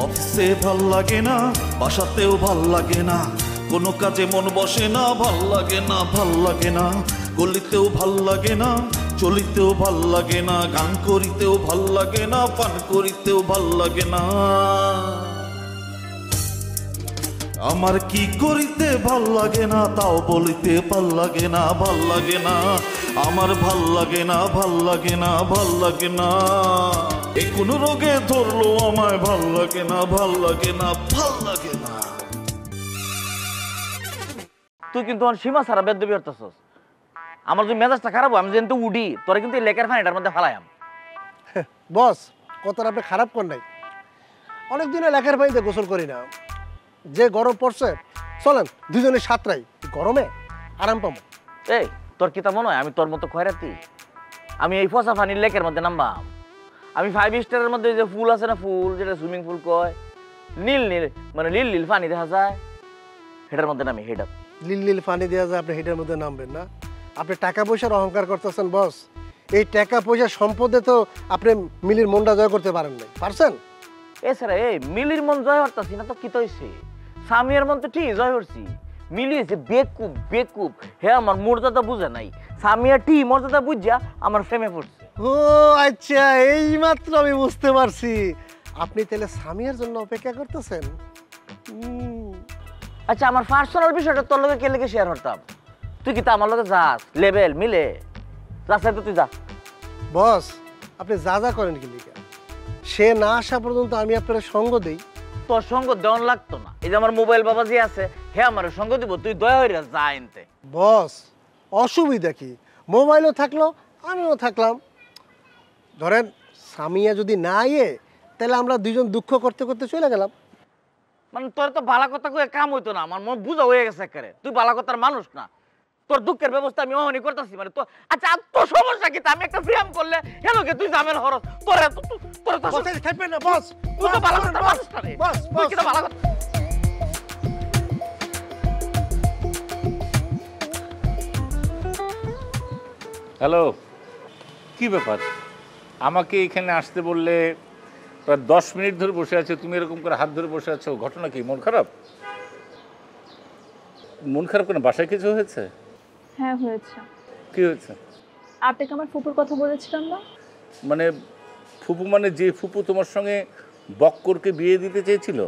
অফিসে ভাল লাগে না, বাসাতেও ভাল লাগে না, কোনো কাজে মন বসে না, ভাল লাগে না, ভাল লাগে না, গলিতেও ভাল লাগে না, চলিতেও ভাল লাগে না, গান করিতেও ভাল লাগে না, পান করিতেও ভাল লাগে না। আমার কি করিতে ভাল লাগে না তাও বলিতে ভাল লাগে না, ভাল লাগে না, আমার ভাল লাগে না, ভাল লাগে না, ভাল লাগে না। এ কোন রোগে ধরলো আমায়, ভাল লাগে না, ভাল লাগে না, ভাল লাগে না। তুই কিন্তু সীমা ছাড়া বেদবি করতেছস। আমার যদি মেজাজটা খারাপ হয় আমি যেন উডি তোরা কিন্তু এই লেকের পানিটার মধ্যে ফালাইম। বস কতটা আপনি খারাপ কর নাই, অনেকদিনে লেকের পানিতে গোসল করি না, যে গরম পড়ছে চলেন দুজনে সাঁতরাই, গরমে আরাম পাবো। এই তোর কি তা মনে হয় আমি তোর মতো খয়রাতি? আমি এই ফসা পানির লেকের মধ্যে নামবাম? আমি 5 স্টারের মধ্যে যে ফুল আছে না, ফুল যেটা সুইমিং পুল কয়, নীল নীল মানে নীল নীল পানি দেখা যায়, হেটার মধ্যে নামি। হেটা নীল নীল পানি দেওয়া যায়, আপনি হেটার মধ্যে নামবেন না? আপনি টাকা পয়সার অহংকার করতেছেন বস। এই টাকা পয়সা সম্পদে তো আপনি মিলির মনটা জয় করতে পারেন নাই, পারছেন? এছাড়া এই মিলির মন জয় হরতাছি না তো কি তৈছে, সামিয়ার মন তো ঠিক জয় হরছি। মিলি হয়েছে বেকুব বেকুব, হে আমার মর্যাদা বুঝে নাই। সামিয়া টি মর্যাদা বুঝা আমার ফেমে পড়ছে। ও আচ্ছা, এই মাত্র আমি বুঝতে পারছি, আপনি তাহলে সামিয়ার জন্য অপেক্ষা করতেছেন। আচ্ছা আমার পার্সোনাল বিষয়টা তোর লগে কে লেগে শেয়ার করতাম? তুই কি তা আমার লগে যাস লেভেল মিলে যাস? তো তুই যা বস, আপনি যা যা করেন কি লিখা, সে না আসা পর্যন্ত আমি আপনার সঙ্গ দেই। তোর সঙ্গ দেওয়ান লাগতো না। এই যে আমার মোবাইল বাবা যে আছে হে আমার সঙ্গ দিব, তুই দয়া হয়ে যা এনতে। বস অসুবিধা কি, মোবাইলও থাকলো আমিও থাকলাম। ধরেন সামিয়া যদি না ইয়ে তাহলে আমরা দুজন দুঃখ করতে করতে চলে গেলাম। মানে তোর তো ভালো কথা কয়ে কাম হইতো না, আমার মন বুঝা হয়ে গেছে একেবারে। তুই ভালো কথার মানুষ না, তোর দুঃখের ব্যবস্থা আমি অহনি করতেছি। মানে তো আচ্ছা তোর সমস্যা কি? আমি একটা ফ্রেম করলে হেলোকে তুই জামের হরস তোর তোর তো থাকবেন না বস, তুই তো ভালো কথার মানুষ না রে। বস তুই কি তো ভালো কথা। হ্যালো, কি ব্যাপার? আমাকে এখানে আসতে বললে প্রায় 10 মিনিট ধরে বসে আছে, তুমি এরকম করে হাত ধরে বসে আছো, ঘটনা কি? মন খারাপ? মন খারাপ কেন? বাসায় কিছু হয়েছে? হ্যাঁ হয়েছে। কি হয়েছে? আপনাকে আমার ফুপুর কথা বলেছিলাম না? মানে ফুপু মানে যে ফুপু তোমার সঙ্গে বক্করকে বিয়ে দিতে চেয়েছিল?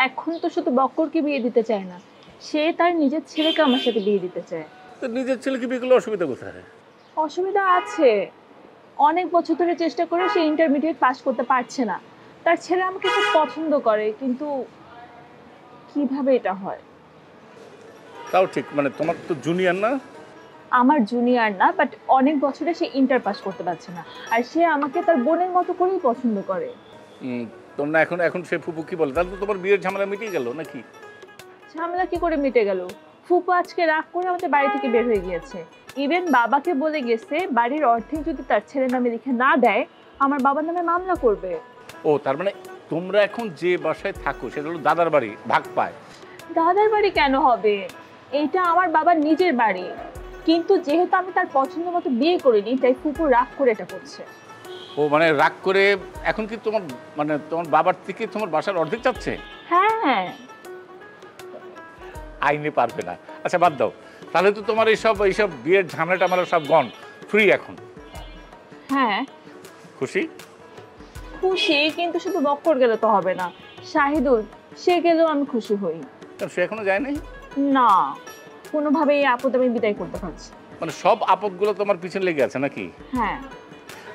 এখন তো শুধু বক্করকে বিয়ে দিতে চায় না, সে তার নিজের ছেলেকে আমার সাথে বিয়ে দিতে চায়। তো নিজের ছেলেকে বিয়ে করলে অসুবিধা কোথায়? অসুবিধা আছে, অনেক বছর ধরে চেষ্টা করে সে ইন্টারমিডিয়েট পাস করতে পারছে না। তার ছেলে আমাকে খুব পছন্দ করে, কিন্তু কিভাবে এটা হয়? তাও ঠিক, মানে তোমার তো জুনিয়র না? আমার জুনিয়র না, বাট অনেক বছরে সে ইন্টার পাস করতে পারছে না, আর সে আমাকে তার বোনের মতো করেই পছন্দ করে। তোমরা এখন এখন সে ফুপু কি বলে? তাহলে তো তোমার বিয়ের ঝামেলা মিটিয়ে গেল নাকি? ঝামেলা কি করে মিটে গেল? ফুপু আজকে রাগ করে আমাদের বাড়ি থেকে বের হয়ে গিয়েছে। ইভেন বাবাকে বলে গেছে বাড়ির অর্ধেক যদি তার ছেলের নামে লিখে না দেয় আমার বাবার নামে মামলা করবে। ও তার মানে তোমরা এখন যে বাসায় থাকো সেটা হলো দাদার বাড়ি, ভাগ পায়? দাদার বাড়ি কেন হবে? এইটা আমার বাবার নিজের বাড়ি, কিন্তু যেহেতু আমি তার পছন্দ মতো বিয়ে করিনি তাই ফুপু রাগ করে এটা করছে। ও মানে রাগ করে এখন কি তোমার মানে তোমার বাবার থেকে তোমার বাসার অর্ধেক চাচ্ছে? হ্যাঁ। আইনে পারবে না। আচ্ছা বাদ দাও, তাহলে তো তোমার এইসব বিয়ের ঝামেলা টামেলা সব গন, ফ্রি এখন? হ্যাঁ খুশি? খুশি, কিন্তু শুধু বক্কর গেলে তো হবে না, শাহিদুল সে গেলেও আমি খুশি হই। সে এখনো যায় নাই? না, কোনোভাবে এই আপদ আমি বিদায় করতে পারছি। মানে সব আপদগুলো তোমার পিছনে লেগে আছে নাকি? হ্যাঁ।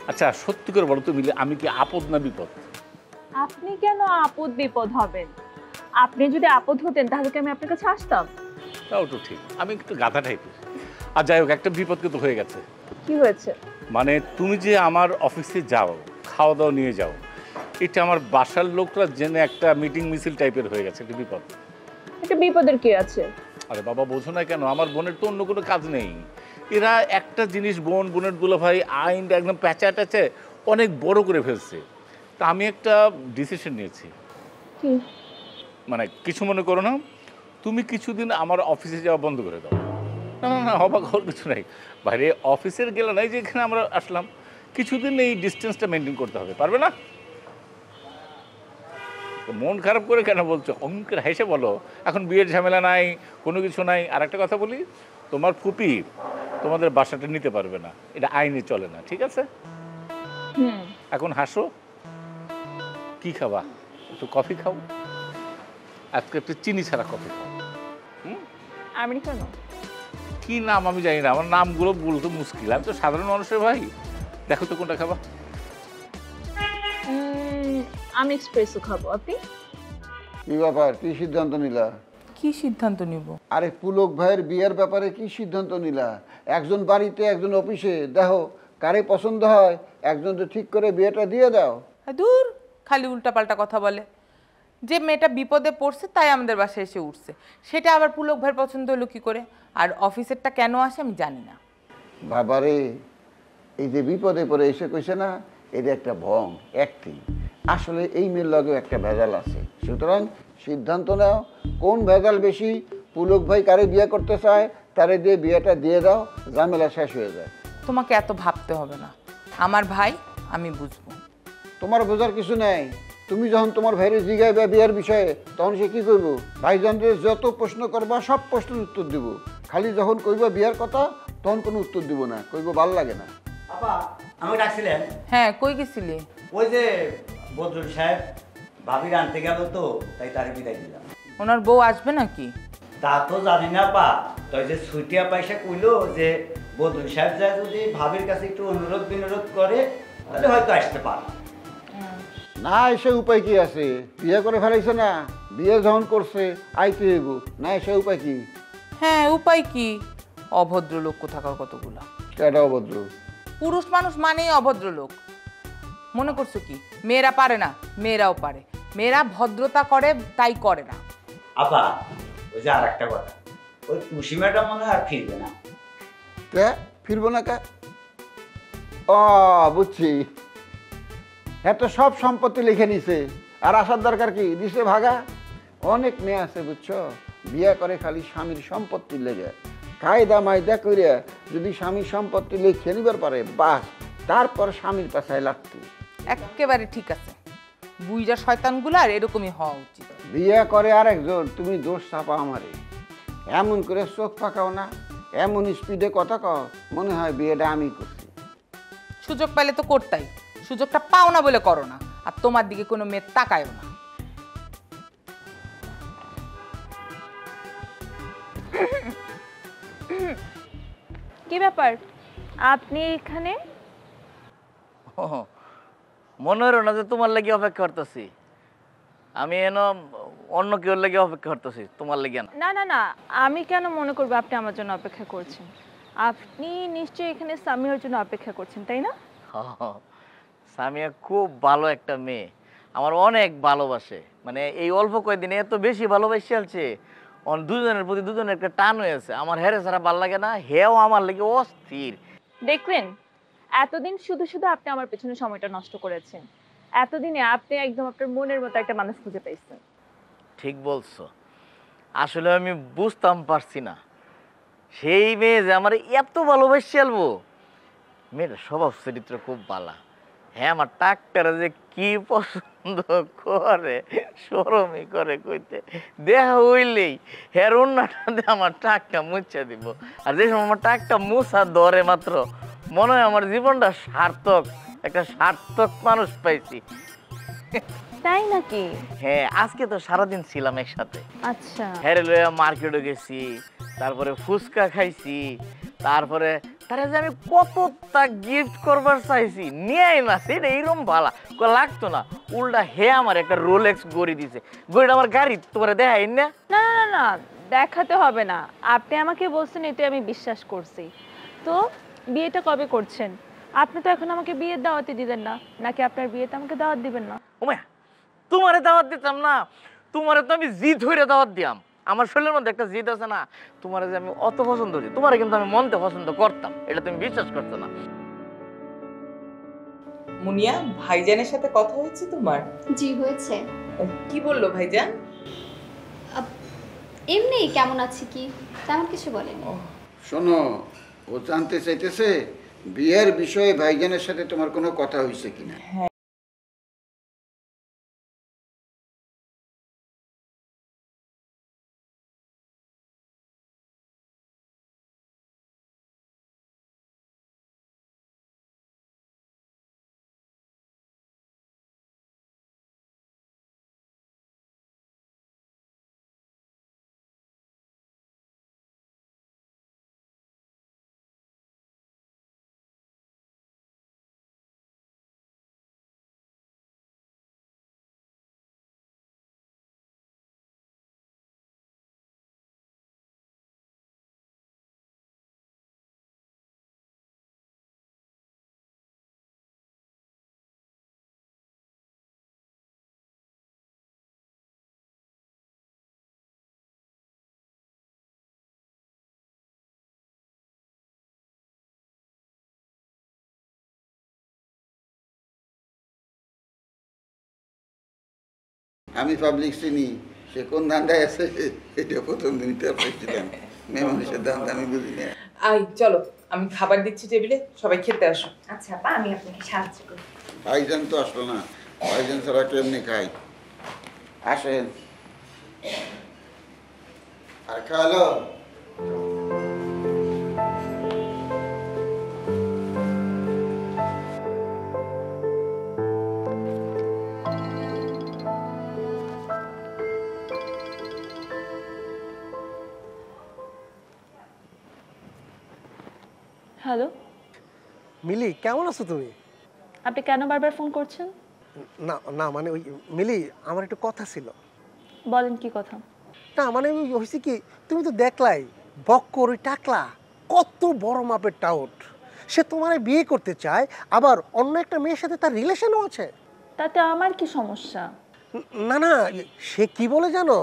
আচ্ছা সত্যি করে বলো তো মিলে, আমি কি আপদ না বিপদ? আপনি কেন আপদ বিপদ হবেন? আপনি যদি আপদ হতেন তাহলে কি আমি আপনার কাছে আসতাম? তাও তো ঠিক, আমি একটু গাধা টাইপের। আর যাই হোক, একটা বিপদ কিন্তু হয়ে গেছে। কি হয়েছে? মানে তুমি যে আমার অফিসে যাও, খাওয়া দাওয়া নিয়ে যাও, এটা আমার বাসার লোকরা জেনে একটা মিটিং মিছিল টাইপের হয়ে গেছে, একটা বিপদ। একটা বিপদের কি আছে? আরে বাবা বোঝো না কেন, আমার বোনের তো অন্য কোনো কাজ নেই। এরা একটা জিনিস বোনের দুলাভাই আইনটা একদম প্যাঁচা ট্যাচে অনেক বড় করে ফেলছে। তা আমি একটা ডিসিশন নিয়েছি। কি? মানে কিছু মনে করো না, তুমি কিছুদিন আমার অফিসে যাওয়া বন্ধ করে দাও। না না না, অবাক হওয়ার কিছু নাই। বাইরে অফিসের গেলে নাই যে এখানে আমরা আসলাম, কিছুদিন এই ডিস্টেন্সটা মেনটেন করতে হবে, পারবে না? মন খারাপ করে কেন বলছো? অঙ্কের হেসে বলো, এখন বিয়ের ঝামেলা নাই, কোনো কিছু নাই। আর একটা কথা বলি, তোমার ফুপি তোমাদের বাসাটা নিতে পারবে না, এটা আইনে চলে না, ঠিক আছে? হুম। এখন হাসো। কি খাবা? একটু কফি খাও, আজকে একটু চিনি ছাড়া কফি খাও। আমেরিকানো। কি নাম আমি জানি না, আমার নামগুলো বলতে মুশকিল, আমি তো সাধারণ মানুষের ভাই। দেখো তো কোনটা খাবা। আমি এক্সপ্রেসও খাবো, আপনি? কি ব্যাপার, কি সিদ্ধান্ত নিলা? কি সিদ্ধান্ত নিব? আরে পুলক ভাইয়ের বিয়ের ব্যাপারে কি সিদ্ধান্ত নিলা? একজন বাড়িতে একজন অফিসে, দেখো কারে পছন্দ হয় একজন তো ঠিক করে বিয়েটা দিয়ে দাও। দূর, খালি উল্টাপাল্টা কথা বলে। যে মেয়েটা বিপদে পড়ছে তাই আমাদের বাসায় এসে উঠছে, সেটা আবার পুলক ভাইয়ের পছন্দ হলো কি করে? আর অফিসেরটা কেন আসে আমি জানি না। বাবারে, এই যে বিপদে পড়ে এসে কইছে না, এটা একটা ভং অ্যাক্টিং। আসলে এই মেয়ের লগেও একটা ভেজাল আছে, সুতরাং সিদ্ধান্ত নাও কোন ভেজাল বেশি। পুলক ভাই কারে বিয়ে করতে চায় তারে দিয়ে বিয়েটা দিয়ে দাও, ঝামেলা শেষ হয়ে যায়। তোমাকে এত ভাবতে হবে না, আমার ভাই, আমি বুঝবো। তোমার বোঝার কিছু নেই। তুমি যখন তোমার ভাইরে জিগাইবা বিয়ের বিষয়ে, তখন সে কি করবো? ভাইজানরে যত প্রশ্ন করবা সব প্রশ্নের উত্তর দিব, খালি যখন কইবা বিয়ের কথা তখন কোনো উত্তর দিব না, কইব ভাল লাগে না। আপা, আমাকে ডাকছিলেন? হ্যাঁ, কই গেছিলি? ওই যে বদরুল সাহেব ভাবির আনতে গেল তো, তাই তারে বিদায় দিলাম। ওনার বউ আসবে নাকি? তা তো জানি না পা, তাই যে ছুটিয়া পয়সা কইলো যে বদরুল সাহেব যায় যদি ভাবির কাছে একটু অনুরোধ বিনোরোধ করে তাহলে হয়তো আসতে পারে। না এসে উপায় কি আছে? বিয়ে করে ফেলাইছে না, বিয়ে যখন করছে আইতে হইব, না এসে উপায় কি? হ্যাঁ, উপায় কি? অভদ্র লোক কোথাকার কতগুলা। কেডা অভদ্র? পুরুষ মানুষ মানেই অভদ্র লোক। মনে করছো কি মেয়েরা পারে না? মেয়েরাও পারে। মেয়েরা ভদ্রতা করে, তাই করে না। আপা, ওই যে আর একটা কথা, ওই টুসি ম্যাডাম মনে হয় আর ফিরবে না। কে ফিরবো না কে? ও বুঝছি, হ্যাঁ তো সব সম্পত্তি লিখে নিছে, আর আসার দরকার কি? দিছে ভাগা। অনেক মেয়ে আছে বুঝছো, বিয়ে করে খালি স্বামীর সম্পত্তি লেগে, কায়দা মায়দা করে যদি স্বামীর সম্পত্তি লিখে নিবার পারে, বাস তারপর স্বামীর পাশায় লাগতো। একেবারে ঠিক আছে, বুইরা শয়তানগুলার এরকমই হওয়া উচিত। বিয়ে করে আরেকজন, তুমি দোষ চাপা আমারে। এমন করে চোখ পাকাও না, এমন স্পিডে কথা কও মনে হয় বিয়েটা আমি করছি। সুযোগ পেলে তো করতাই, সুযোগটা পাও না বলে করো না, আর তোমার দিকে কোনো মেয়ে তাকায়ও না। কি ব্যাপার, আপনি এখানে? মনে হলো না যে তোমার লাগি অপেক্ষা করতেছি। আমি অন্য কেউ লাগি অপেক্ষা করতেছি, তোমার লাগি না। না না না, আমি কেন মনে করবো আপনি আমার জন্য অপেক্ষা করছেন? আপনি নিশ্চয়ই এখানে সামিয়ার জন্য অপেক্ষা করছেন, তাই না? সামিয়া খুব ভালো একটা মেয়ে, আমার অনেক ভালোবাসে। মানে এই অল্প কয়েকদিনে এত বেশি ভালোবাসি আছে, দুজনের প্রতি দুজনের একটা টান হয়েছে। আমার হেরে ছাড়া ভাল লাগে না, হেও আমার লাগে অস্থির। দেখবেন, এতদিন শুধু শুধু আপনি আমার পেছনে সময়টা নষ্ট করেছেন। এতদিনে আপনি একদম আপনার মনের মতো একটা মানুষ খুঁজে পাইছেন। ঠিক বলছো, আসলে আমি বুঝতাম পারছি না সেই মেয়ে যে আমার এত ভালোবাসি আলবো। মেয়েটা স্বভাব চরিত্র খুব ভালো। হ্যাঁ, আমার টাকটারা যে কি পছন্দ করে, শরমই করে কইতে। দেখা হইলেই হ্যাঁ অন্যটাতে আমার টাকটা মুছা দিব। আর যে সময় আমার টাকটা মুছা ধরে মাত্র মনে হয় আমার জীবনটা সার্থক, একটা সার্থক মানুষ পাইছি। তাই নাকি? হ্যাঁ, আজকে তো সারাদিন ছিলাম একসাথে। আচ্ছা। হ্যাঁ, লইয়া মার্কেটে গেছি, তারপরে ফুচকা খাইছি, তারপরে তারা যে আমি কতটা গিফট করবার চাইছি নিয়ে না, সেটা এইরকম ভালো লাগতো না। উল্টা হে আমার একটা রোলেক্স গড়ি দিছে। গড়িটা আমার গাড়ি তোমার দেখাই না। না না না, দেখাতে হবে না, আপনি আমাকে বলছেন, এতে আমি বিশ্বাস করছি। তো বিয়েটা কবে করছেন? আপনি তো এখন আমাকে বিয়ের দাওয়াতই দিলেন না, নাকি আপনার বিয়েতে আমাকে দাওয়াত দিবেন না? ওমা, তোমারে দাওয়াত দিতাম না, তোমারে তো আমি জিদ হইরে দাওয়াত দিয়াম। আমার শরীরের মধ্যে একটা জিদ আছে না, তোমারে যে আমি অত পছন্দ করি, তোমারে কিন্তু আমি মনতে পছন্দ করতাম, এটা তুমি বিশ্বাস করছো না। মুনিয়া, ভাইজানের সাথে কথা হয়েছে তোমার? জি হয়েছে। কি বললো ভাইজান? এমনি কেমন আছে কি, তেমন কিছু বলেনি। শোনো, ও জানতে চাইতেছে বিয়ের বিষয়ে ভাইজানের সাথে তোমার কোনো কথা হয়েছে কিনা। আমি পাবলিক চিনি, সে কোন ধান্দায় আছে এটা প্রথম দিনই টের পাইছিলাম। মেয়ে মানুষের ধান্দা আমি বুঝি না। আই চলো, আমি খাবার দিচ্ছি টেবিলে, সবাই খেতে আসো। আচ্ছা আপা, আমি আপনাকে সাহায্য করি। ভাইজান তো আসলো না, ভাইজান ছাড়া কেমনি খাই? আসেন। আর খাওয়ালো? হ্যালো, মিলি কেমন আছো তুমি? আপনি কেন বারবার ফোন করছেন? না না মানে ওই মিলি, আমার একটু কথা ছিল। বলেন কি কথা? না মানে ওই হয়েছে কি, তুমি তো দেখলাই বক্কর ওই টাকলা কত বড় মাপের টাউট, সে তোমার বিয়ে করতে চায়, আবার অন্য একটা মেয়ের সাথে তার রিলেশনও আছে। তাতে আমার কি সমস্যা? না না, সে কি বলে জানো,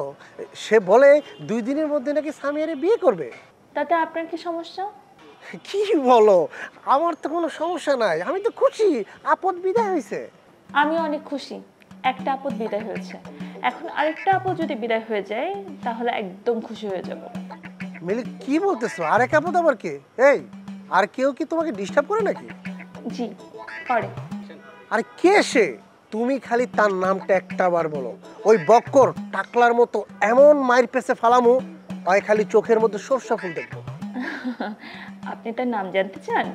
সে বলে 2 দিনের মধ্যে নাকি সামিয়ারে বিয়ে করবে। তাতে আপনার কি সমস্যা? কি বলো, আমার তো কোনো সমস্যা নাই, আমি তো খুশি, আপদ বিদায় হয়েছে। আমি অনেক খুশি, একটা আপদ বিদায় হয়েছে। এখন আরেকটা আপদ যদি বিদায় হয়ে যায় তাহলে একদম খুশি হয়ে যাব। মিলি কি বলতেছো, আরেক আপদ আবার কে? এই আর কেউ কি তোমাকে ডিস্টার্ব করে নাকি? জি করে। আরে কে সে? তুমি খালি তার নামটা একটাবার বলো, ওই বক্কর টাকলার মতো এমন মায়ের পেছে ফালামু, ওই খালি চোখের মধ্যে সরষা ফুল দেখবো। আপনি তার নাম জানতে চান?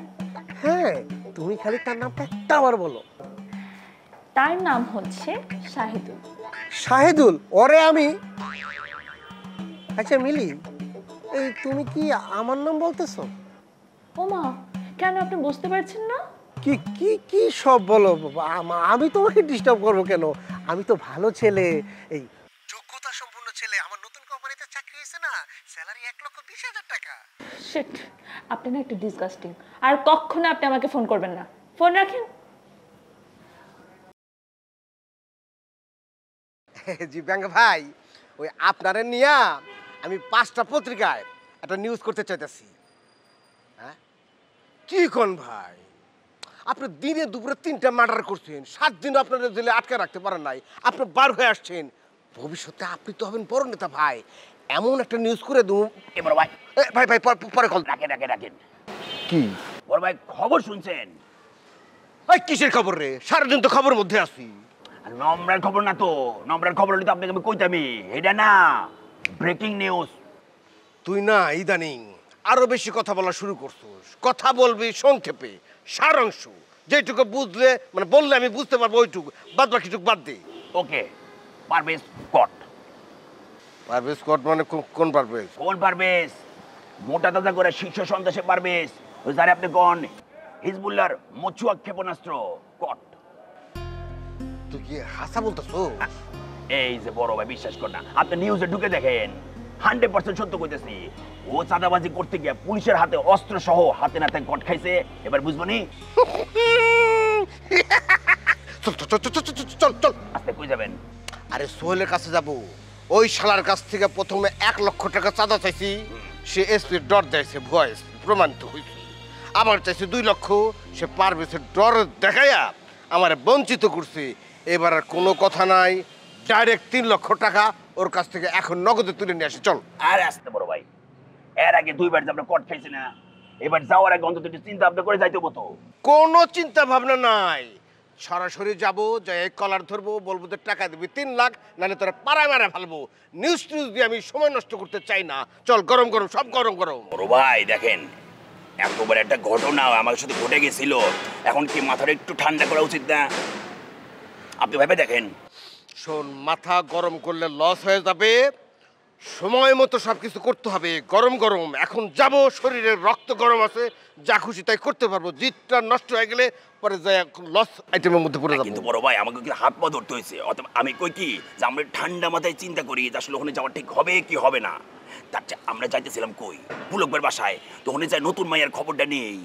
হ্যাঁ, তুমি খালি তার নামটা একটাবার বলো। তার নাম হচ্ছে শাহিদুল। শাহিদুল? ওরে আমি। আচ্ছা মিলি, এই তুমি কি আমার নাম বলতেছো? ওমা, কেন আপনি বুঝতে পারছেন না? কি কি কি সব বলো, আমি তোমাকে ডিস্টার্ব করবো কেন? আমি তো ভালো ছেলে, এই যোগ্যতা সম্পন্ন ছেলে, আমার নতুন কোম্পানিতে চাকরি হয়েছে না, স্যালারি 1,20,000 টাকা। শিট, আপনি না একটু ডিসগাস্টিং। আর কখনো আপনি আমাকে ফোন করবেন না। ফোন রাখেন। জি ব্যাংক ভাই, ওই আপনারে নিয়া আমি 5টা পত্রিকায় একটা নিউজ করতে চাইতেছি। হ্যাঁ কি কোন ভাই, আপনি দিনে দুপুরে 3টা মার্ডার করছেন, 7 দিন আপনারা জেলে আটকে রাখতে পারেন নাই, আপনি বার হয়ে আসছেন, ভবিষ্যতে আপনি তো হবেন বড় নেতা ভাই। এমন একটা নিউজ করে দেবো। এবার ভাই, ভাই ভাই পরে কল। রাখেন। কি বড় ভাই, খবর শুনছেন? ভাই কিসের খবর রে? সারাদিন তো খবরের মধ্যে আছি। আর নম্বরের খবর না তো, নম্বরের খবর হলে তো আপনাকে আমি কইতামি, এটা না ব্রেকিং নিউজ। তুই না ইদানিং আরো বেশি কথা বলা শুরু করছিস, কথা বলবি সংক্ষেপে, সারাংশ, যেটুকু বুঝলে মানে বললে আমি বুঝতে পারবো ওইটুকু, বাদ বাকিটুকু বাদ দে। ওকে, পারভেজ কট। পারভেজ কট মানে কোন পারভেজ? কোন পারভেজ? মোটা তাজা করে শীর্ষ সন্ত্রাসী পারভেজ, ওই যারে আপনি কোন হিজবুল্লাহর মচুয়া ক্ষেপণাস্ত্র কট। তুই কি হাসা বলতেছো? এই যে বড় ভাই, বিশ্বাস কর না, আপনি নিউজে ঢুকে দেখেন, 100% সত্য কইতেছি। ও চাঁদাবাজি করতে গিয়ে পুলিশের হাতে অস্ত্র সহ হাতে নাতে কট খাইছে। এবার বুঝবনি? চল চল চল চল চল চল। আস্তে কই যাবেন? আরে সোহেলের কাছে যাব, ওই শালার কাছ থেকে প্রথমে 1 লক্ষ টাকা চাঁদা চাইছি, সে এসপির ডর দিয়েছে, ভয়েস প্রমাণিত হয়েছে। আবার চাইছে 2 লক্ষ, সে পারভেজের ডর দেখাইয়া আমার বঞ্চিত করছে। এবার আর কোনো কথা নাই, ডাইরেক্ট 3 লক্ষ টাকা ওর কাছ থেকে এখন নগদে তুলে নিয়ে আসি। চল। আরে আসতে বড় ভাই, এর আগে 2বার যে আমরা কট খাইছি না, এবার যাওয়ার আগে অন্তত একটু চিন্তা ভাবনা করে যাইতে হতো। কোনো চিন্তা ভাবনা নাই, সরাসরি যাব, যাই কলার ধরবো, বলবো যে টাকা দিবি 3 লাখ, নাহলে তোরা পাড়ায় মারা ফেলবো। নিউজ দিয়ে আমি সময় নষ্ট করতে চাই না। চল, গরম গরম সব গরম গরম। বড় ভাই দেখেন, একবার একটা ঘটনা আমার সাথে ঘটে গেছিল, এখন কি মাথাটা একটু ঠান্ডা করা উচিত না? আপনি ভেবে দেখেন। শোন, মাথা গরম করলে লস হয়ে যাবে, সময় মতো সব কিছু করতে হবে, গরম গরম। এখন যাব, শরীরের রক্ত গরম আছে, যা খুশি তাই করতে পারবো। জিতটা নষ্ট হয়ে গেলে পরে যাই লস আইটেমের মধ্যে পড়ে যাবো। কিন্তু বড় ভাই, আমাকে কি হাত পা ধরতে হয়েছে। অথবা আমি কই কি, যে আমরা ঠান্ডা মাথায় চিন্তা করি যে আসলে ওখানে যাওয়া ঠিক হবে কি হবে না। তার চেয়ে আমরা যাইতেছিলাম কই, পুলকবের বাসায়, তো ওখানে যাই নতুন মাইয়ার খবরটা নেই।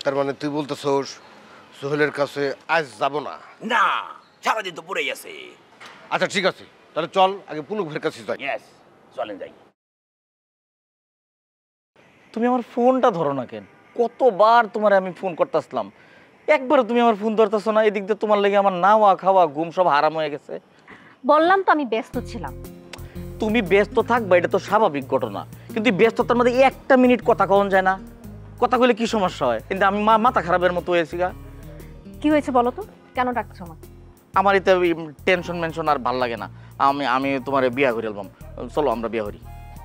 তার মানে তুই বলতেছোস সোহেলের কাছে আজ যাব না? না, সারাদিন তো পড়েই আছে। আচ্ছা ঠিক আছে, তাহলে চল আগে পুলকের কাছে যাই। ইয়েস, চলেন যাই। তুমি আমার ফোনটা ধরো না কেন? কতবার তোমার আমি ফোন করতেছিলাম, একবারও তুমি আমার ফোন ধরতেছো না। এদিক দিয়ে তোমার লেগে আমার নাওয়া খাওয়া ঘুম সব হারাম হয়ে গেছে। বললাম তো আমি ব্যস্ত ছিলাম। তুমি ব্যস্ত থাকবা এটা তো স্বাভাবিক ঘটনা, কিন্তু ব্যস্ততার মধ্যে একটা মিনিট কথা কখন যায় না? কথা কইলে কি সমস্যা হয়? কিন্তু আমি মাথা খারাপের মতো হয়েছি গা। কি হয়েছে বলো তো, কেন ডাকছো আমাকে? আমার এতে টেনশন মেনশন আর ভাল লাগে না। আমি তোমার বিয়া করে এলাম, চলো আমরা বিয়া করি।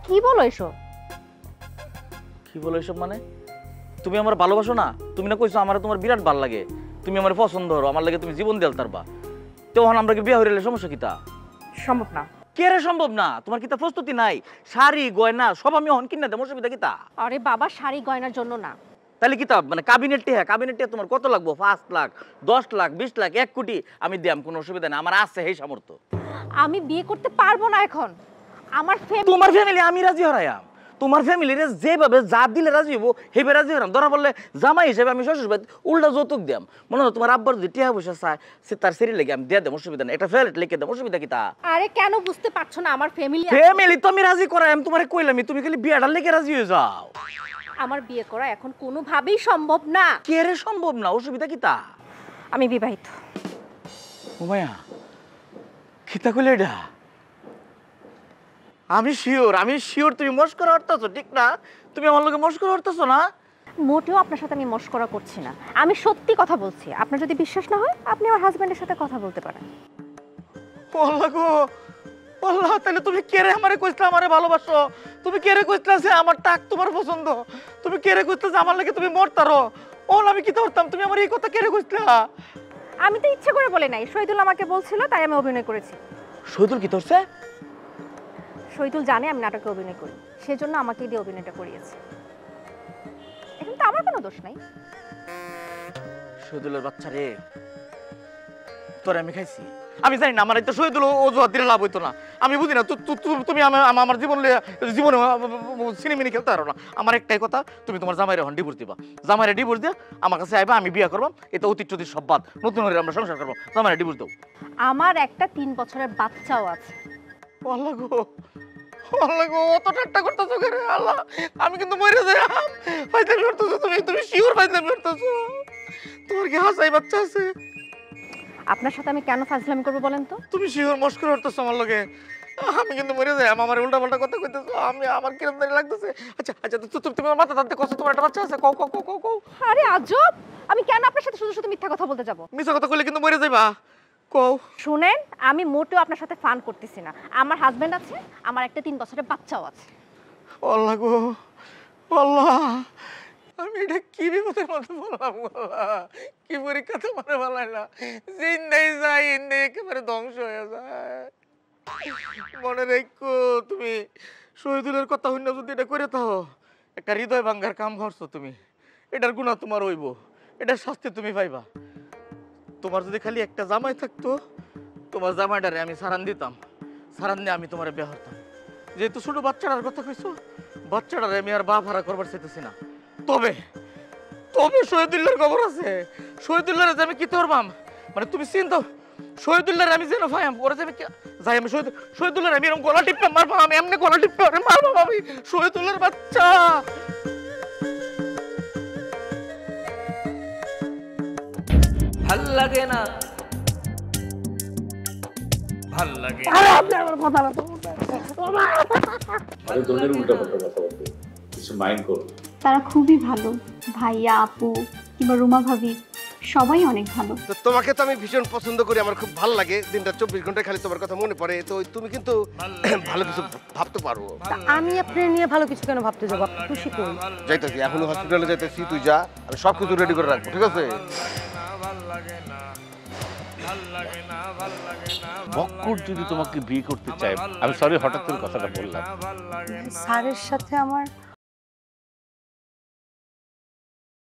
কি বলো এসব? কি বলো এসব মানে? তুমি আমার ভালোবাসো না? তুমি না কইছো আমার তোমার বিরাট ভাল লাগে, তুমি আমার পছন্দ হরো, আমার লাগে তুমি জীবন দেল তারবা। তখন আমরা কি বিয়া হইলে সমস্যা কিতা? সম্ভব না। কে রে সম্ভব না? তোমার কিতা প্রস্তুতি নাই? শাড়ি গয়না সব আমি অন কিনা দেব, অসুবিধা কিতা? আরে বাবা, শাড়ি গয়নার জন্য না। তাহলে কিতা মানে কাবিনেট তোমার কত লাগবো? 5 লাখ, 10 লাখ, 20 লাখ, 1 কোটি আমি দিয়াম, কোনো অসুবিধা নাই, আমার আছে এই সামর্থ্য। আমি বিয়ে করতে পারবো না এখন। আমার তোমার ফ্যামিলি আমি রাজি হরাইয়াম, তোমার ফ্যামিলিরে যেভাবে যা দিলে রাজি হবো সেইভাবে রাজি হরাম। ধরা বললে জামাই হিসেবে আমি শ্বশুর বাড়ি উল্টা যৌতুক দিয়াম, মনে হয় তোমার আব্বার যদি টিয়া পয়সা চায় সে তার সেরি লেগে আমি দিয়ে দেব, অসুবিধা নেই, একটা ফ্ল্যাট লিখে দেব, অসুবিধা কি তা? আরে কেন বুঝতে পারছো না? আমার ফ্যামিলি তো আমি রাজি করাইম, তোমার কইলামই, তুমি খালি বিয়াটার লেগে রাজি হয়ে যাও। আমার বিয়ে করা এখন কোনোভাবেই সম্ভব না। কে রে সম্ভব না? অসুবিধা কি তা? আমি বিবাহিত। উমায়া কিতা কইলে এটা? আমি শিওর তুমি মস্করা করতেছো, ঠিক না? তুমি আমার লগে মস্করা করতেছো না? মোটেও আপনার সাথে আমি মস্করা করছি না, আমি সত্যি কথা বলছি। আপনার যদি বিশ্বাস না হয় আপনি আমার হাজবেন্ডের সাথে কথা বলতে পারেন। আল্লাহ গো আল্লাহ, তাহলে তুমি কেরে আমারে কইছলা আমারে ভালোবাসো? তুমি কেরে কইছলা যে আমার টাক তোমার পছন্দ? তুমি কেরে কইছলা যে আমার লাগে তুমি মরতারো? ওল আমি কি করতাম? তুমি আমার এই কথা কেরে কইছলা? আমি তো ইচ্ছে করে বলি নাই, শহীদুল আমাকে বলছিল তাই আমি অভিনয় করেছি। শহীদুল কি করছে? শহীদুল জানে আমি নাটকে অভিনয় করি, সেজন্য আমাকে দিয়ে অভিনয়টা করিয়েছে। এখন তো আমার কোনো দোষ নাই। শহীদুলের বাচ্চা রে, তোরে আমি খাইছি। আমি জানি না আমার এই তো শহীদুল অজুহাত দিলে লাভ হইতো না। আমি বুঝি না তুমি আমার জীবনে সিনেমিনি খেলতে পারো না। আমার একটাই কথা, তুমি তোমার জামাইরে হন ডিভোর্স দিবা। জামাইরে ডিভোর্স দিয়ে আমার কাছে আইবা, আমি বিয়ে করবো, এটা অতীত চতীত সব বাদ, নতুন করে আমরা সংসার করবো। জামাইরে ডিভোর্স দাও। আমার একটা 3 বছরের বাচ্চাও আছে। আল্লাহ গো আল্লাহ গো, অত ঠাট্টা করতেছো কেন? আল্লাহ আমি কিন্তু মরে যাই। ফাইজলামি করতেছো তুমি শিওর ফাইজলামি করতেছো? তোমার কি হাসাই বাচ্চা আছে? আপনার সাথে আমি কেন ফাজলামি করবো বলেন তো? তুমি শিওর মস্করা করতেছো আমার লগে? আমি কিন্তু মরে যাই, আমার উল্টা পাল্টা কথা কইতেছো, আমার কিরকম জানি লাগতেছে। আচ্ছা তুমি আমার মাথা দাঁতে কষ্ট, তোমার একটা বাচ্চা আছে? কও কও কও কও। আরে আজব, আমি কেন আপনার সাথে শুধু শুধু মিথ্যা কথা বলতে যাব? মিথ্যা কথা কইলে কিন্তু মরে যাইবা। কও। শুনেন, আমি মোটেও আপনার সাথে ফান করতেছি না। আমার হাজবেন্ড আছে, আমার একটা 3 বছরের বাচ্চাও আছে। আল্লাহ গো আল্লাহ, আমি এটা কি বিপদের মধ্যে বললাম? কি পরীক্ষা তো মনে বলাইলা, জিন্দাই যায় ইন্দাই একেবারে ধ্বংস হয়ে যায়। মনে রেখো, তুমি শহীদুলের কথা হইনা যদি এটা করে থাও, একটা হৃদয় ভাঙ্গার কাম করছো তুমি। এটার গুণা তোমার হইব, এটার শাস্তি তুমি পাইবা। তোমার যদি খালি একটা জামাই থাকতো, তোমার জামাইটারে আমি সারান দিতাম, সারান দিয়ে আমি তোমার বিয়ে করতাম। যেহেতু ছোট বাচ্চাটার কথা কইছো, বাচ্চাটারে আমি আর বাপ হারা করবার চাইতেছি না। তবে শহীদুল্লাহর খবর আছে। শহীদুল্লাহরে যে আমি কি করবাম, মানে তুমি চিন্তা, শহীদুল্লাহরে আমি যেন ভাই ওরা যে যাই, আমি শহীদুল্লাহরে আমি এরকম গলা টিপে মারবো, আমি এমনি গলা টিপে মারবো আমি শহীদুল্লাহর বাচ্চা। ভাল লাগে না, ভাল লাগে না। আপনি আমার কথা না তো আরে তোদের উল্টা পাল্টা কথা বলতে কিছু মাইন্ড করো। তারা খুবই ভালো, ভাইয়া আপু কিংবা রুমা ভাবি সবাই অনেক ভালো। তো তোমাকে তো আমি ভীষণ পছন্দ করি, আমার খুব ভালো লাগে। দিনটা 24 ঘন্টা খালি তোমার কথা মনে পড়ে। তো তুমি কিন্তু ভালো কিছু ভাবতে পারো। আমি আপনার নিয়ে ভালো কিছু কেন ভাবতে যাবো? আপনি খুশি করুন। যাইতেছি, এখনো হসপিটালে যাইতেছি, তুই যা, আমি সব কিছু রেডি করে রাখবো, ঠিক আছে? বক্কর যদি তোমাকে বিয়ে করতে চায়, আমি সরি হঠাৎ করে কথাটা বললাম। স্যারের সাথে আমার